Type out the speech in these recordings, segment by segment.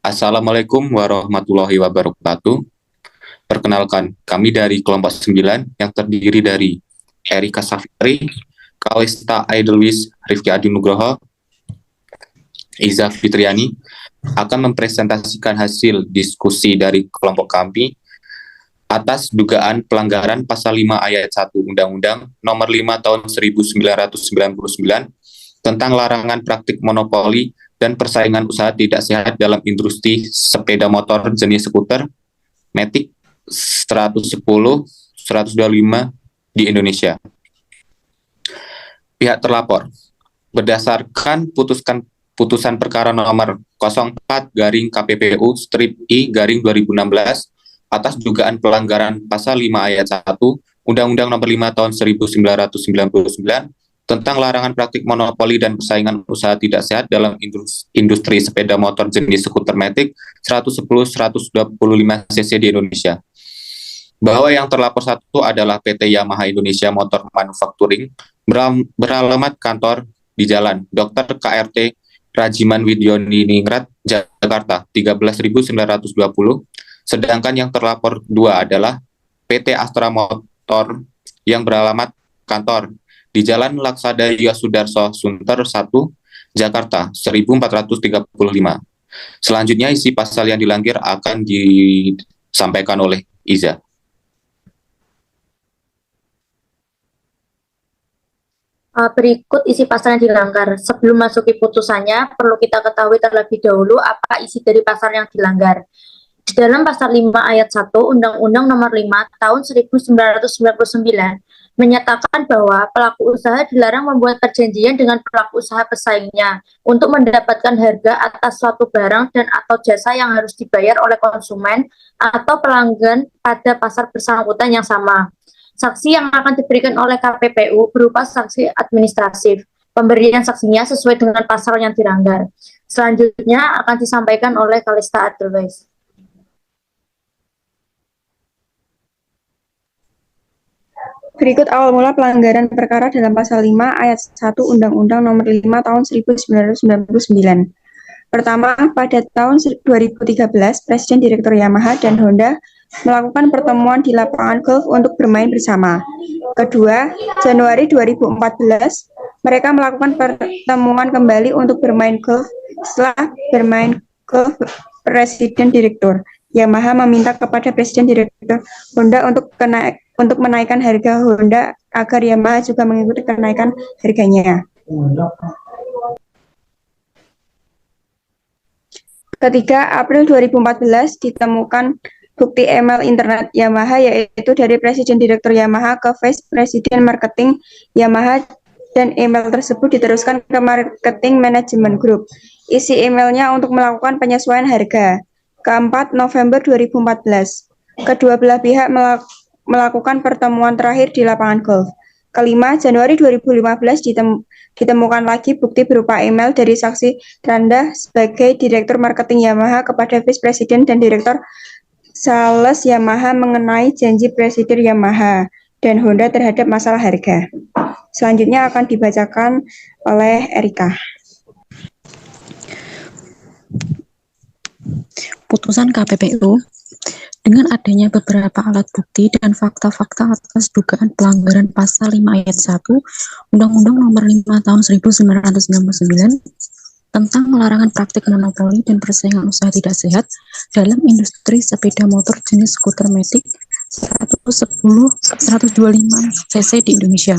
Assalamualaikum warahmatullahi wabarakatuh. Perkenalkan, kami dari kelompok 9 yang terdiri dari Erika Safitri, Kalista Aidelwis, Rifki Adi Nugroho, Iza Fitriani akan mempresentasikan hasil diskusi dari kelompok kami atas dugaan pelanggaran pasal 5 ayat 1 Undang-Undang Nomor 5 Tahun 1999 tentang larangan praktik monopoli dan persaingan usaha tidak sehat dalam industri sepeda motor jenis skuter Matic 110, 125 di Indonesia. Pihak terlapor, berdasarkan putusan perkara nomor 04/KPPU/I/2016 atas dugaan pelanggaran pasal 5 ayat 1 Undang-Undang Nomor 5 Tahun 1999 tentang larangan praktik monopoli dan persaingan usaha tidak sehat dalam industri sepeda motor jenis skuter Matic 110-125 cc di Indonesia. Bahwa yang terlapor satu adalah PT Yamaha Indonesia Motor Manufacturing beralamat kantor di Jalan Dr. KRT Rajiman Widioningrat, Jakarta 13.920. Sedangkan yang terlapor dua adalah PT Astra Motor yang beralamat kantor di Jalan Laksadaya Sudarso Sunter 1, Jakarta 1435. Selanjutnya isi pasal yang dilanggar akan disampaikan oleh Iza. Berikut isi pasal yang dilanggar. Sebelum masuki putusannya, perlu kita ketahui terlebih dahulu apa isi dari pasal yang dilanggar. Di dalam pasal 5 ayat 1 Undang-Undang Nomor 5 Tahun 1999 menyatakan bahwa pelaku usaha dilarang membuat perjanjian dengan pelaku usaha pesaingnya untuk mendapatkan harga atas suatu barang dan atau jasa yang harus dibayar oleh konsumen atau pelanggan pada pasar bersangkutan yang sama. Saksi yang akan diberikan oleh KPPU berupa saksi administratif. Pemberian saksinya sesuai dengan pasal yang dilanggar. Selanjutnya akan disampaikan oleh Kalista Aidelwis. Berikut awal mula pelanggaran perkara dalam pasal 5 ayat 1 Undang-Undang Nomor 5 Tahun 1999. Pertama, pada tahun 2013, Presiden Direktur Yamaha dan Honda melakukan pertemuan di lapangan golf untuk bermain bersama. Kedua, Januari 2014, mereka melakukan pertemuan kembali untuk bermain golf. Setelah bermain golf, Presiden Direktur Yamaha meminta kepada Presiden Direktur Honda untuk menaikkan harga Honda agar Yamaha juga mengikuti kenaikan harganya. Ketiga, April 2014 ditemukan bukti email internet Yamaha yaitu dari Presiden Direktur Yamaha ke Vice President Marketing Yamaha dan email tersebut diteruskan ke Marketing Management Group. Isi emailnya untuk melakukan penyesuaian harga. Keempat, November 2014, kedua belah pihak melakukan pertemuan terakhir di lapangan golf. Kelima, Januari 2015 ditemukan lagi bukti berupa email dari saksi Randa sebagai Direktur Marketing Yamaha kepada Vice President dan Direktur Sales Yamaha mengenai janji Presiden Yamaha dan Honda terhadap masalah harga. Selanjutnya akan dibacakan oleh Erika. Putusan KPPU dengan adanya beberapa alat bukti dan fakta-fakta atas dugaan pelanggaran pasal 5 ayat 1 Undang-Undang Nomor 5 Tahun 1999 tentang larangan praktik monopoli dan persaingan usaha tidak sehat dalam industri sepeda motor jenis skuter Matic 110-125 cc di Indonesia.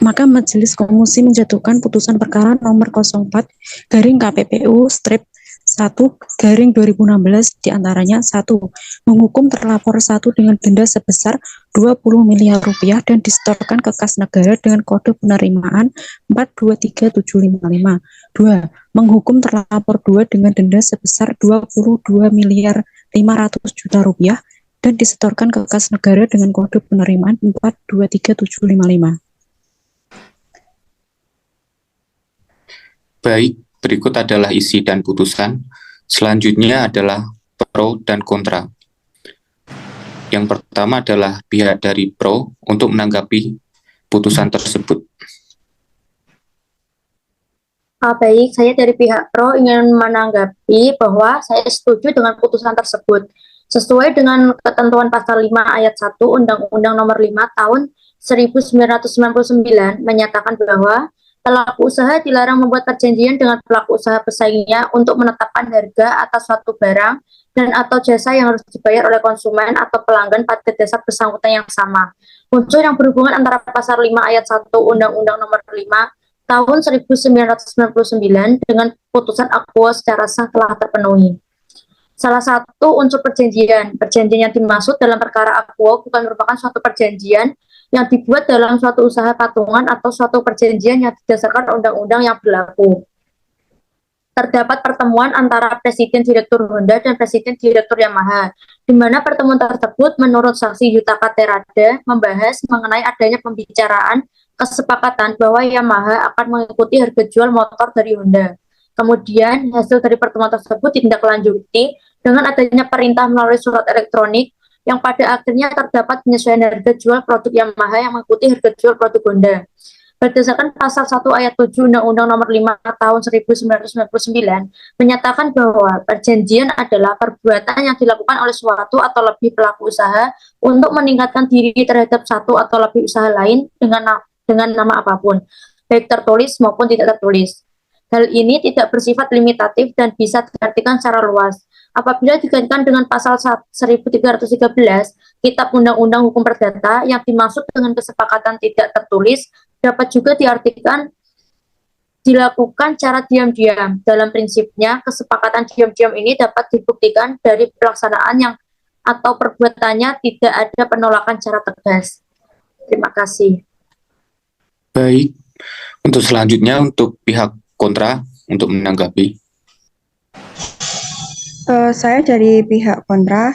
Maka Majelis Konghusi menjatuhkan putusan perkara nomor 04/1/2016 diantaranya 1. Menghukum terlapor 1 dengan denda sebesar 20 miliar rupiah dan disetorkan ke kas negara dengan kode penerimaan 423755. 2. Menghukum terlapor 2 dengan denda sebesar 22 miliar 500 juta rupiah dan disetorkan ke kas negara dengan kode penerimaan 423755. Baik, berikut adalah isi dan putusan. Selanjutnya adalah pro dan kontra. Yang pertama adalah pihak dari pro untuk menanggapi putusan tersebut. Baik, saya dari pihak pro ingin menanggapi bahwa saya setuju dengan putusan tersebut. Sesuai dengan ketentuan pasal 5 ayat 1 Undang-Undang Nomor 5 Tahun 1999 menyatakan bahwa pelaku usaha dilarang membuat perjanjian dengan pelaku usaha pesaingnya untuk menetapkan harga atas suatu barang dan atau jasa yang harus dibayar oleh konsumen atau pelanggan pada dasar bersangkutan yang sama. Unsur yang berhubungan antara pasal 5 ayat 1 Undang-Undang Nomor 5 tahun 1999 dengan putusan Aquo secara sah telah terpenuhi. Salah satu unsur perjanjian yang dimaksud dalam perkara Aquo bukan merupakan suatu perjanjian yang dibuat dalam suatu usaha patungan atau suatu perjanjian yang didasarkan undang-undang yang berlaku. Terdapat pertemuan antara Presiden Direktur Honda dan Presiden Direktur Yamaha, di mana pertemuan tersebut menurut saksi Yutaka Terada membahas mengenai adanya pembicaraan kesepakatan bahwa Yamaha akan mengikuti harga jual motor dari Honda. Kemudian hasil dari pertemuan tersebut ditindaklanjuti dengan adanya perintah melalui surat elektronik yang pada akhirnya terdapat penyesuaian harga jual produk Yamaha yang mengikuti harga jual produk Honda. Berdasarkan pasal 1 ayat 7 Undang-Undang Nomor 5 Tahun 1999 menyatakan bahwa perjanjian adalah perbuatan yang dilakukan oleh suatu atau lebih pelaku usaha untuk meningkatkan diri terhadap satu atau lebih usaha lain dengan nama apapun, baik tertulis maupun tidak tertulis. Hal ini tidak bersifat limitatif dan bisa diartikan secara luas. Apabila dikaitkan dengan pasal 1313 Kitab Undang-Undang Hukum Perdata yang dimaksud dengan kesepakatan tidak tertulis dapat juga diartikan dilakukan secara diam-diam. Dalam prinsipnya, kesepakatan diam-diam ini dapat dibuktikan dari pelaksanaan yang atau perbuatannya tidak ada penolakan secara tegas. Terima kasih. Baik, untuk selanjutnya untuk pihak kontra untuk menanggapi. Saya dari pihak kontra,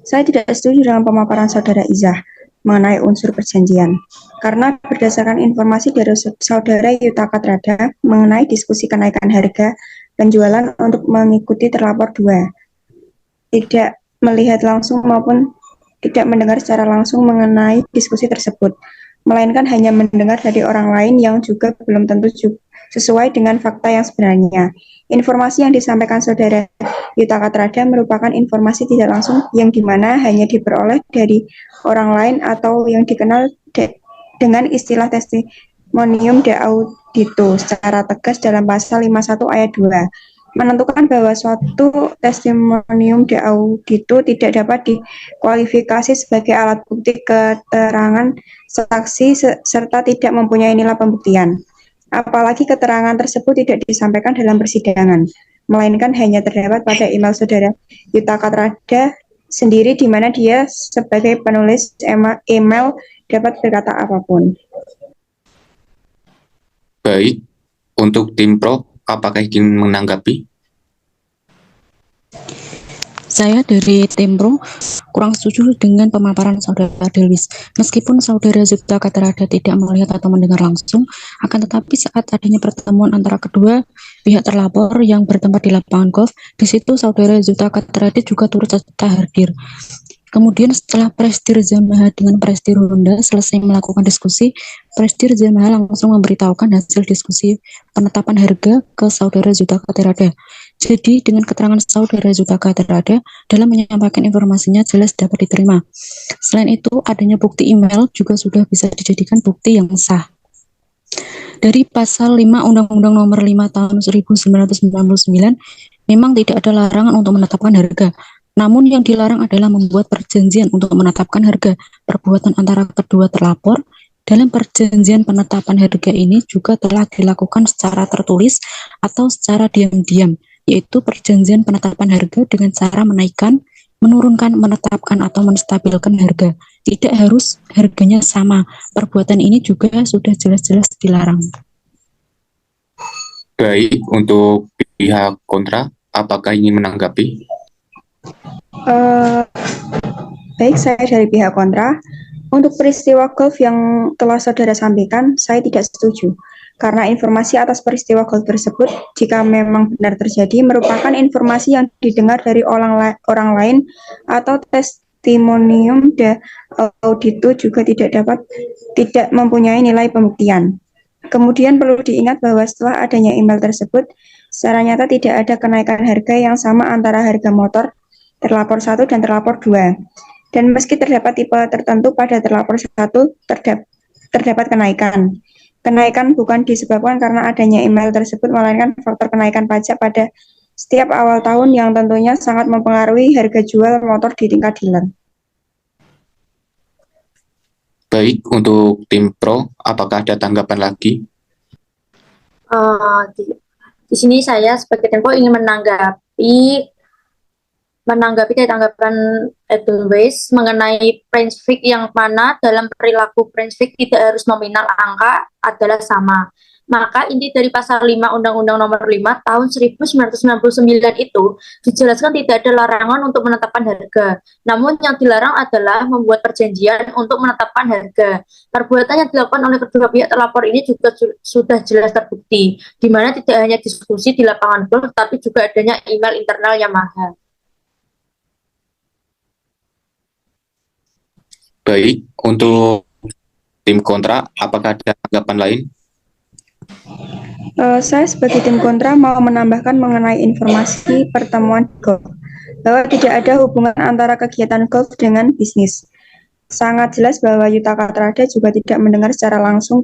saya tidak setuju dengan pemaparan Saudara Izah mengenai unsur perjanjian. Karena berdasarkan informasi dari Saudara Yutaka Trada mengenai diskusi kenaikan harga penjualan untuk mengikuti terlapor 2, tidak melihat langsung maupun tidak mendengar secara langsung mengenai diskusi tersebut, melainkan hanya mendengar dari orang lain yang juga belum tentu sesuai dengan fakta yang sebenarnya. Informasi yang disampaikan Saudara Yutaka Trada merupakan informasi tidak langsung yang dimana hanya diperoleh dari orang lain atau yang dikenal dengan istilah testimonium de audito secara tegas dalam pasal 51 ayat 2 menentukan bahwa suatu testimonium de audito tidak dapat dikualifikasi sebagai alat bukti keterangan saksi serta tidak mempunyai nilai pembuktian. Apalagi keterangan tersebut tidak disampaikan dalam persidangan, melainkan hanya terdapat pada email Saudara Yutaka Trada sendiri di mana dia sebagai penulis email dapat berkata apapun. Baik, untuk tim pro, apakah ingin menanggapi? Saya dari tim pro kurang setuju dengan pemaparan Saudara Delwis. Meskipun Saudara Yutaka Trada tidak melihat atau mendengar langsung, akan tetapi saat adanya pertemuan antara kedua pihak terlapor yang bertempat di lapangan golf, di situ Saudara Yutaka Trada juga turut serta hadir. Kemudian setelah Presdir Yamaha dengan Presdir Honda selesai melakukan diskusi, Presdir Yamaha langsung memberitahukan hasil diskusi penetapan harga ke Saudara Yutaka Trada. Jadi dengan keterangan Saudara Yutaka Trada dalam menyampaikan informasinya jelas dapat diterima. Selain itu, adanya bukti email juga sudah bisa dijadikan bukti yang sah. Dari pasal 5 Undang-Undang Nomor 5 Tahun 1999 memang tidak ada larangan untuk menetapkan harga. Namun yang dilarang adalah membuat perjanjian untuk menetapkan harga. Perbuatan antara kedua terlapor dalam perjanjian penetapan harga ini juga telah dilakukan secara tertulis atau secara diam-diam, yaitu perjanjian penetapan harga dengan cara menaikkan, menurunkan, menetapkan, atau menstabilkan harga. Tidak harus harganya sama. Perbuatan ini juga sudah jelas-jelas dilarang. Baik, untuk pihak kontra, apakah ingin menanggapi? Baik, saya dari pihak kontra. Untuk peristiwa golf yang telah Saudara sampaikan, saya tidak setuju. Karena informasi atas peristiwa golf tersebut, jika memang benar terjadi, merupakan informasi yang didengar dari orang lain atau testimonium de audito juga tidak mempunyai nilai pembuktian. Kemudian perlu diingat bahwa setelah adanya email tersebut, secara nyata tidak ada kenaikan harga yang sama antara harga motor terlapor 1 dan terlapor 2. Dan meski terdapat tipe tertentu pada terlapor 1 terdapat kenaikan. Kenaikan bukan disebabkan karena adanya email tersebut, melainkan faktor kenaikan pajak pada setiap awal tahun yang tentunya sangat mempengaruhi harga jual motor di tingkat dealer. Baik, untuk tim pro, apakah ada tanggapan lagi? Di sini saya sebagai Tempo ingin menanggapi dari tanggapan Edelweiss mengenai Prince Fix yang mana dalam perilaku Prince Fix tidak harus nominal angka adalah sama. Maka inti dari pasal 5 Undang-Undang Nomor 5 Tahun 1999 itu dijelaskan tidak ada larangan untuk menetapkan harga. Namun yang dilarang adalah membuat perjanjian untuk menetapkan harga. Perbuatan yang dilakukan oleh kedua pihak terlapor ini juga sudah jelas terbukti, di mana tidak hanya diskusi di lapangan golf, tapi juga adanya email internal Yamaha. Baik, untuk tim kontra, apakah ada tanggapan lain? Saya sebagai tim kontra mau menambahkan mengenai informasi pertemuan golf, bahwa tidak ada hubungan antara kegiatan golf dengan bisnis. Sangat jelas bahwa Yutaka Trada juga tidak mendengar secara langsung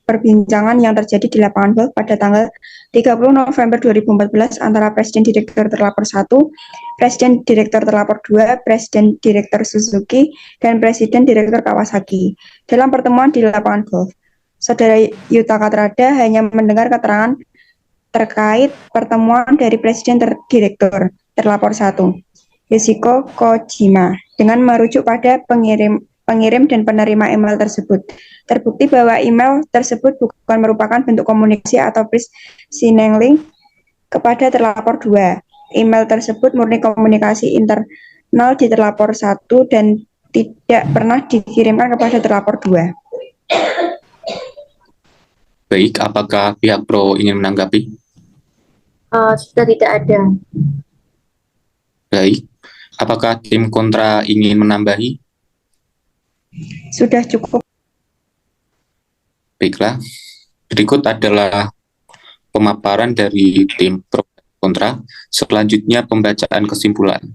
perbincangan yang terjadi di lapangan golf pada tanggal 30 November 2014 antara Presiden Direktur Terlapor 1, Presiden Direktur Terlapor 2, Presiden Direktur Suzuki, dan Presiden Direktur Kawasaki dalam pertemuan di lapangan golf. Saudara Yutaka Trada hanya mendengar keterangan terkait pertemuan dari Presiden Direktur Terlapor 1, Yoshiko Kojima, dengan merujuk pada pengirim dan penerima email tersebut. Terbukti bahwa email tersebut bukan merupakan bentuk komunikasi atau signaling kepada terlapor 2. Email tersebut murni komunikasi internal di terlapor 1 dan tidak pernah dikirimkan kepada terlapor 2. Baik, apakah pihak pro ingin menanggapi? Sudah tidak ada. Baik, apakah tim kontra ingin menambahi? Sudah cukup. Baiklah, berikut adalah pemaparan dari tim pro dan kontra. Selanjutnya pembacaan kesimpulan.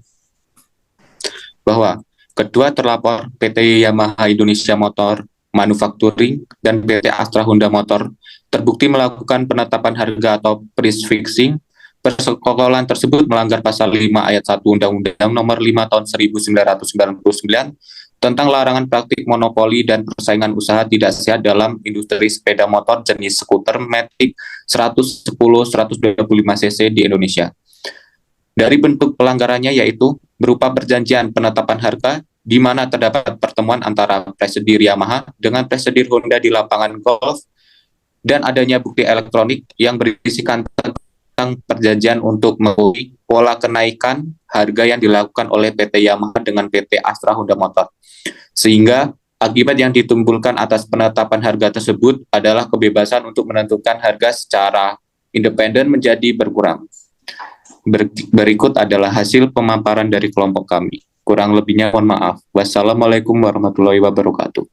Bahwa kedua terlapor PT Yamaha Indonesia Motor Manufacturing dan PT Astra Honda Motor terbukti melakukan penetapan harga atau price fixing. Persekongkolan tersebut melanggar pasal 5 ayat 1 Undang-Undang Nomor 5 Tahun 1999 tentang larangan praktik monopoli dan persaingan usaha tidak sehat dalam industri sepeda motor jenis skuter Matic 110-125 cc di Indonesia. Dari bentuk pelanggarannya yaitu berupa perjanjian penetapan harga di mana terdapat pertemuan antara presidir Yamaha dengan presidir Honda di lapangan golf dan adanya bukti elektronik yang berisikan tentang perjanjian untuk mengetahui pola kenaikan harga yang dilakukan oleh PT Yamaha dengan PT Astra Honda Motor. Sehingga akibat yang ditimbulkan atas penetapan harga tersebut adalah kebebasan untuk menentukan harga secara independen menjadi berkurang. Berikut adalah hasil pemaparan dari kelompok kami. Kurang lebihnya mohon maaf. Wassalamualaikum warahmatullahi wabarakatuh.